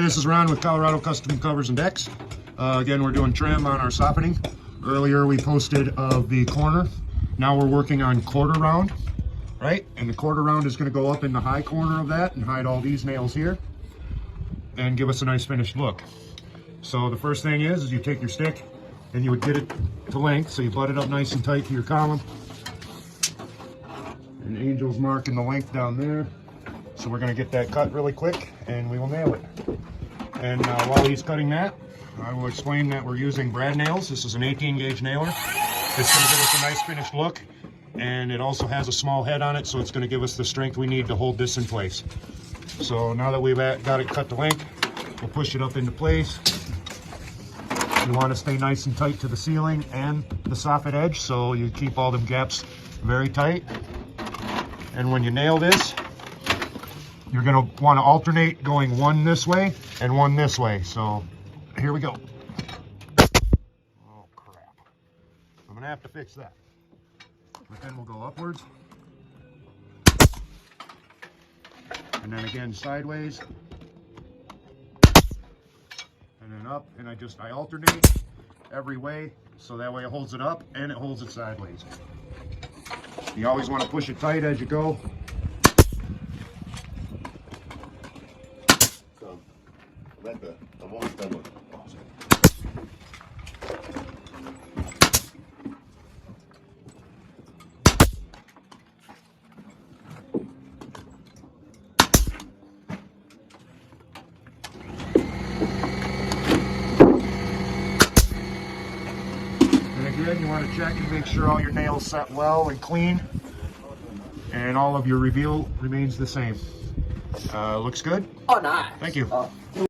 This is Ron with Colorado Custom Covers and Decks. Again, we're doing trim on our softening. Earlier we posted of the corner. Now we're working on quarter round, right? And the quarter round is going to go up in the high corner of that and hide all these nails here and give us a nice finished look. So the first thing is you take your stick and you would get it to length, so you butt it up nice and tight to your column. And Angel's marking the length down there. So we're going to get that cut really quick and we will nail it. And while he's cutting that, I will explain that we're using brad nails. This is an 18 gauge nailer. It's going to give us a nice finished look, and it also has a small head on it, so it's going to give us the strength we need to hold this in place. So now that we've got it cut to length, we'll push it up into place. You want to stay nice and tight to the ceiling and the soffit edge, so you keep all them gaps very tight. And when you nail this, you're going to want to alternate going one this way and one this way. So here we go. Oh crap. I'm going to have to fix that. But then we'll go upwards. And then again sideways. And then up. And I alternate every way, so that way it holds it up and it holds it sideways. You always want to push it tight as you go. Let the one double. And again, you want to check and make sure all your nails set well and clean, and all of your reveal remains the same. Looks good? Oh, nice. Thank you.